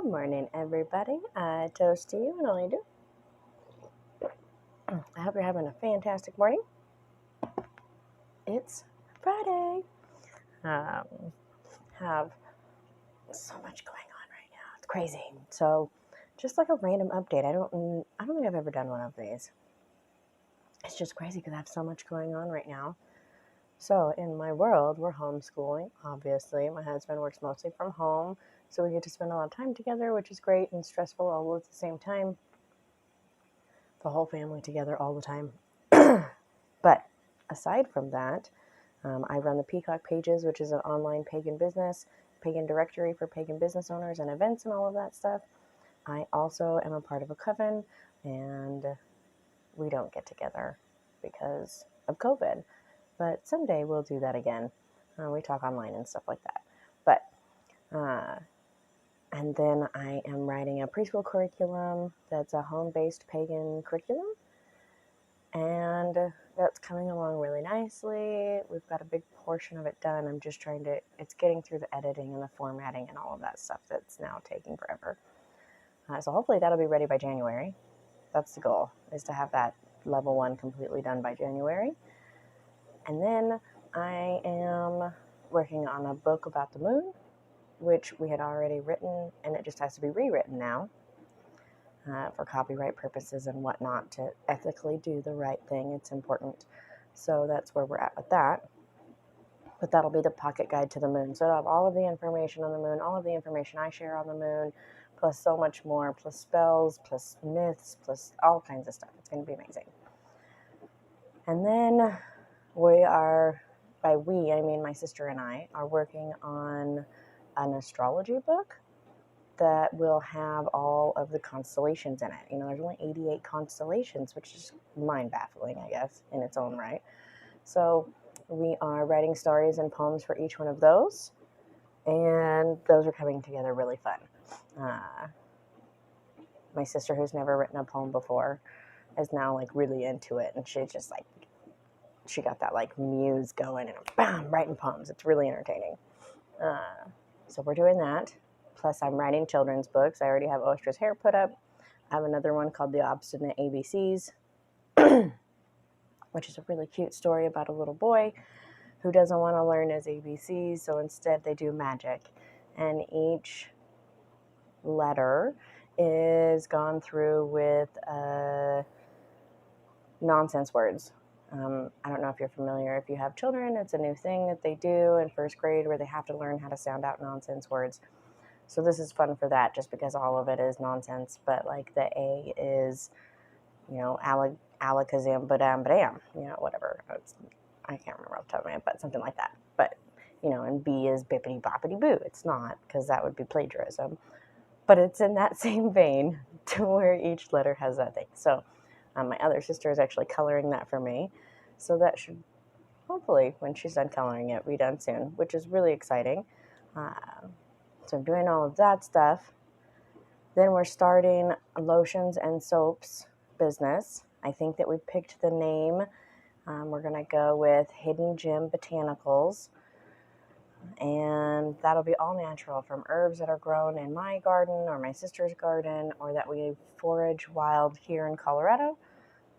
Good morning, everybody. I toast to you and all you do. I hope you're having a fantastic morning. It's Friday. Um, have so much going on right now. It's crazy. So, just like a random update. I don't think I've ever done one of these. It's just crazy because I have so much going on right now. So, in my world, we're homeschooling. Obviously, my husband works mostly from home, so we get to spend a lot of time together, which is great and stressful all at the same time. The whole family together all the time. But aside from that, I run the Peacock Pages, which is an online pagan directory for pagan business owners and events and all of that stuff. I also am a part of a coven, and we don't get together because of COVID. But someday we'll do that again. We talk online and stuff like that. But and then I am writing a preschool curriculum that's a home-based pagan curriculum. And that's coming along really nicely. We've got a big portion of it done. I'm just it's getting through the editing and the formatting and all of that stuff that's now taking forever. So hopefully that'll be ready by January. That's the goal, is to have that level 1 completely done by January. And then I am working on a book about the moon, which we had already written, and it just has to be rewritten now. For copyright purposes and whatnot, to ethically do the right thing. It's important. So that's where we're at with that. But that'll be the pocket guide to the moon. So it'll have all of the information on the moon, all of the information I share on the moon, plus so much more, plus spells, plus myths, plus all kinds of stuff. It's going to be amazing. And then we are, by we, I mean my sister and I, are working on an astrology book that will have all of the constellations in it. There's only 88 constellations, which is mind-baffling, I guess, in its own right. So we are writing stories and poems for each one of those, and those are coming together really fun. My sister, who's never written a poem before, is now really into it, and she got that muse going, and bam, writing poems. It's really entertaining. So we're doing that. Plus, I'm writing children's books. I already have Ostra's Hair put up. I have another one called The Obstinate ABCs, which is a really cute story about a little boy who doesn't want to learn his ABCs, so instead they do magic. And each letter is gone through with nonsense words. I don't know if you're familiar. If you have children, it's a new thing that they do in first grade where they have to learn how to sound out nonsense words. So this is fun for that, just because all of it is nonsense. But the A is, alakazam badam badam, whatever. I can't remember off the top of my head, but something like that. But, and B is bippity boppity boo. It's not, because that would be plagiarism. But it's in that same vein to where each letter has that thing. So my other sister is actually coloring that for me. So that should, hopefully, when she's done coloring it, be done soon, which is really exciting. So I'm doing all of that stuff. Then we're starting lotions and soaps business. I think that we picked the name. We're going to go with Hidden Gem Botanicals. And that'll be all natural, from herbs that are grown in my garden or my sister's garden, or that we forage wild here in Colorado.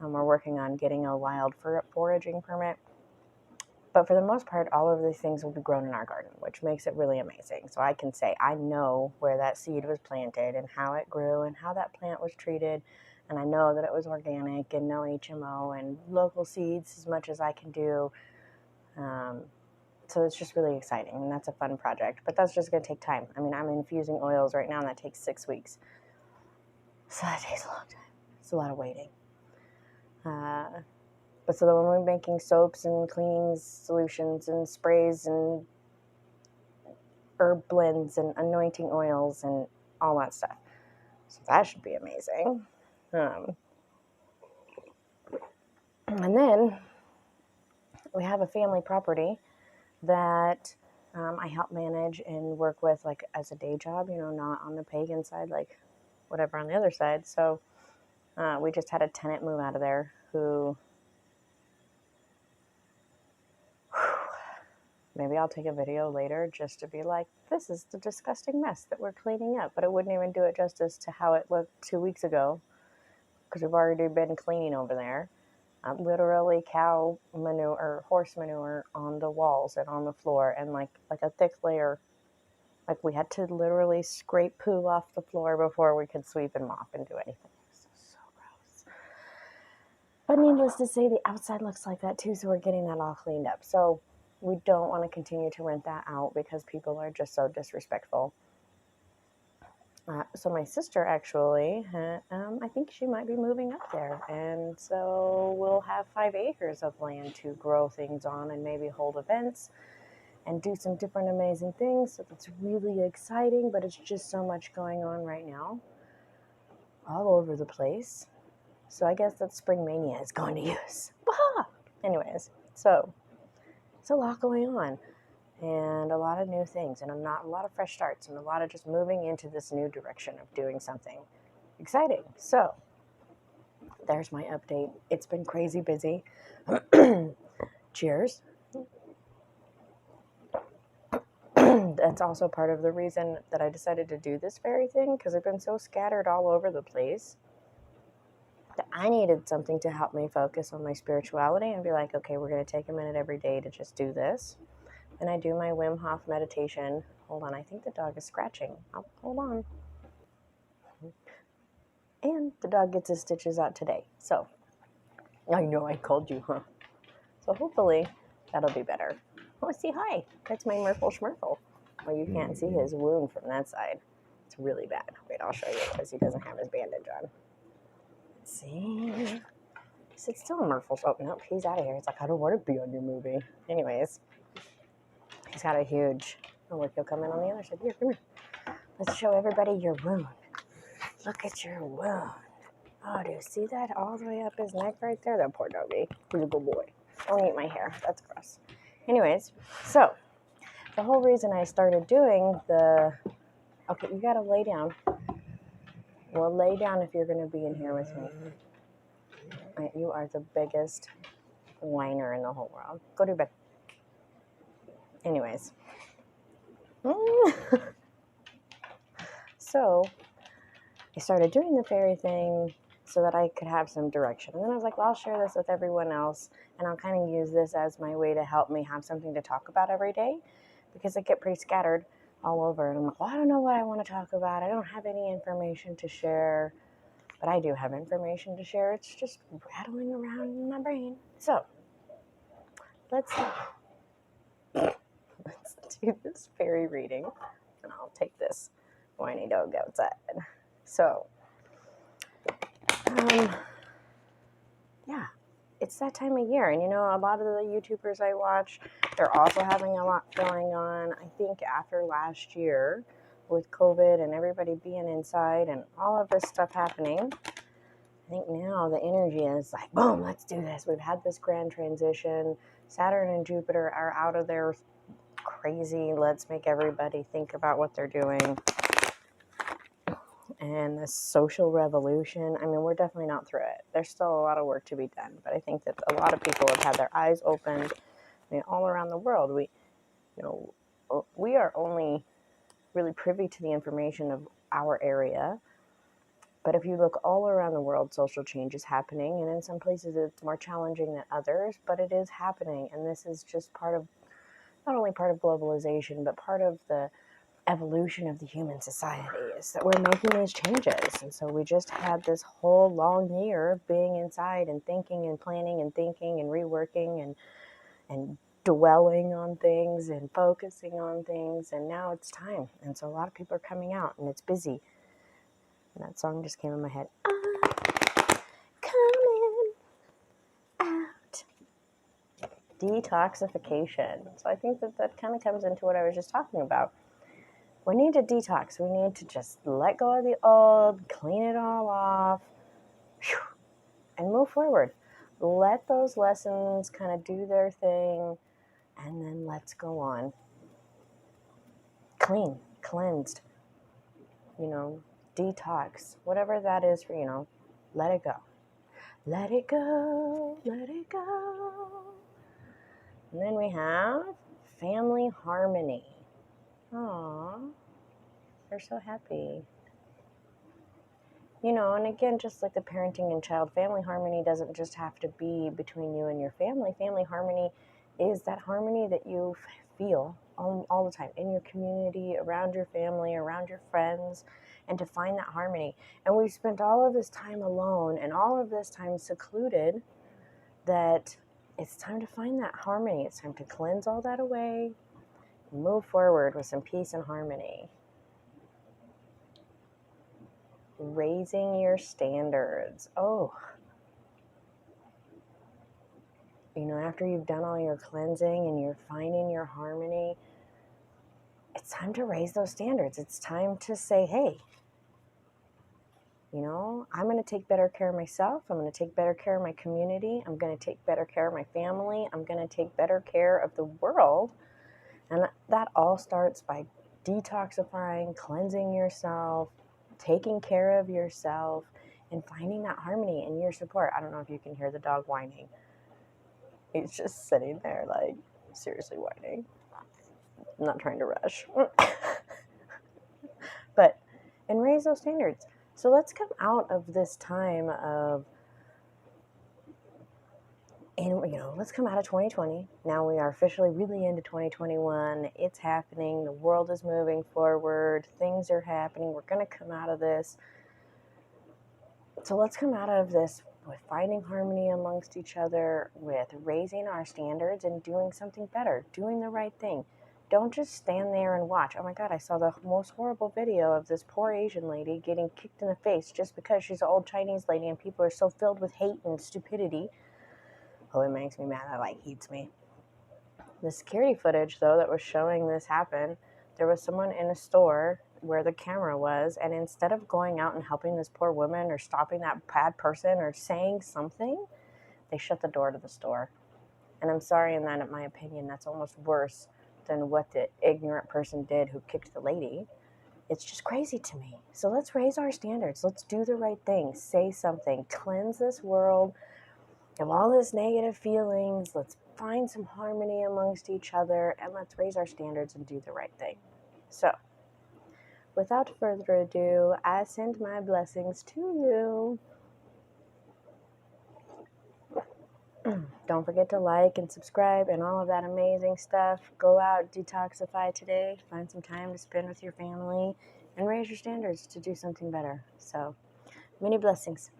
We're working on getting a wild foraging permit. But for the most part, all of these things will be grown in our garden, which makes it really amazing. So I can say I know where that seed was planted and how it grew and how that plant was treated. And I know that it was organic and no HMO and local seeds as much as I can do. So it's just really exciting, and that's a fun project. But that's just going to take time. I'm infusing oils right now, and that takes 6 weeks. So that takes a long time. It's a lot of waiting. But so then when we're making soaps and cleaning solutions and sprays and herb blends and anointing oils and all that stuff. So that should be amazing. And then we have a family property that I help manage and work with as a day job, not on the pagan side, whatever on the other side. So we just had a tenant move out of there who Maybe I'll take a video later just to be like, this is the disgusting mess that we're cleaning up. But it wouldn't even do it justice to how it looked 2 weeks ago, because we've already been cleaning over there. Literally cow manure or horse manure on the walls and on the floor, and like a thick layer. Like we had to literally scrape poo off the floor before we could sweep and mop and do anything. So gross. But needless to say, the outside looks like that too, so we're getting that all cleaned up. So we don't want to continue to rent that out because people are just so disrespectful. So my sister actually, I think she might be moving up there. And so we'll have 5 acres of land to grow things on and maybe hold events and do some different amazing things. So that's really exciting, but it's just so much going on right now all over the place. So I guess that spring mania is going to use. Anyways, so it's a lot going on and a lot of new things and a lot of fresh starts and a lot of just moving into this new direction of doing something exciting. So there's my update. It's been crazy busy. Cheers. That's also part of the reason that I decided to do this fairy thing, because I've been so scattered all over the place that I needed something to help me focus on my spirituality and be like, okay, we're going to take a minute every day to just do this. And I do my Wim Hof meditation. Hold on, I think the dog is scratching. Oh, hold on. And the dog gets his stitches out today. So, I know I called you, huh? So hopefully that'll be better. Oh, say hi. That's my Murple Schmurple. Well, you can't see his wound from that side. It's really bad. Wait, I'll show you because he doesn't have his bandage on. Let's see. Is it still a Murple? Oh, nope, he's out of here. He's like, I don't want to be on your movie. Anyways, he's got a huge... Oh, look, he'll come in on the other side. Here, come here. Let's show everybody your wound. Look at your wound. Oh, do you see that all the way up his neck right there? That poor doggy. He's a good boy. Don't eat my hair. That's gross. Anyways, so the whole reason I started doing the... Okay, you gotta lay down. Well, lay down if you're gonna be in here with me. You are the biggest whiner in the whole world. Go to bed. Anyways. So I started doing the fairy thing so that I could have some direction. And then I was like, well, I'll share this with everyone else, and I'll kind of use this as my way to help me have something to talk about every day, because I get pretty scattered all over. And I'm like, well, I don't know what I want to talk about. I don't have any information to share, but I do have information to share. It's just rattling around in my brain. So let's do this fairy reading, and I'll take this whiny dog outside. So, yeah, it's that time of year. And, a lot of the YouTubers I watch, they're also having a lot going on. I think after last year with COVID and everybody being inside and all of this stuff happening, I think now the energy is like, boom, let's do this. We've had this grand transition. Saturn and Jupiter are out of their crazy, let's make everybody think about what they're doing. And this social revolution, I mean, we're definitely not through it. There's still a lot of work to be done, but I think that a lot of people have had their eyes opened. I mean, all around the world, we are only really privy to the information of our area. But if you look all around the world, social change is happening, and in some places it's more challenging than others, but it is happening. And this is just not only part of globalization, but part of the evolution of the human society, is that we're making these changes. And so we just had this whole long year of being inside and thinking and planning and thinking and reworking and dwelling on things and focusing on things, and now it's time. And so a lot of people are coming out, and it's busy. And that song just came in my head. I'm coming out. Detoxification. So I think that kind of comes into what I was just talking about. We need to detox. We need to just let go of the old, clean it all off, and move forward. Let those lessons kind of do their thing, and then let's go on. Cleansed, detox, whatever that is for, let it go. Let it go, let it go. And then we have family harmony. Aww, they're so happy. You know, and again, just like the parenting and child, family harmony doesn't just have to be between you and your family. Family harmony is that harmony that you feel all the time in your community, around your family, around your friends, and to find that harmony. And we've spent all of this time alone and all of this time secluded, that it's time to find that harmony. It's time to cleanse all that away and move forward with some peace and harmony. Raising your standards. Oh, you know, after you've done all your cleansing and you're finding your harmony, it's time to raise those standards. It's time to say, hey, you know, I'm going to take better care of myself. I'm going to take better care of my community. I'm going to take better care of my family. I'm going to take better care of the world. And that all starts by detoxifying, cleansing yourself, taking care of yourself, and finding that harmony in your support. I don't know if you can hear the dog whining. He's just sitting there, like, seriously whining. I'm not trying to rush. But, and raise those standards. So let's come out of this time of, and you know, let's come out of 2020. Now we are officially really into 2021. It's happening. The world is moving forward. Things are happening. We're going to come out of this. So let's come out of this with finding harmony amongst each other, with raising our standards and doing something better, doing the right thing. Don't just stand there and watch. Oh my God, I saw the most horrible video of this poor Asian lady getting kicked in the face just because she's an old Chinese lady and people are so filled with hate and stupidity. Oh, it makes me mad. That like heats me. The security footage, though, that was showing this happen, there was someone in a store where the camera was, and instead of going out and helping this poor woman or stopping that bad person or saying something, they shut the door to the store. And I'm sorry, in that, in my opinion, that's almost worse than what the ignorant person did who kicked the lady. It's just crazy to me. So let's raise our standards. Let's do the right thing. Say something. Cleanse this world of all this negative feelings. Let's find some harmony amongst each other, and let's raise our standards and do the right thing. So, without further ado, I send my blessings to you. Don't forget to like and subscribe and all of that amazing stuff. Go out, detoxify today. Find some time to spend with your family and raise your standards to do something better. So, many blessings.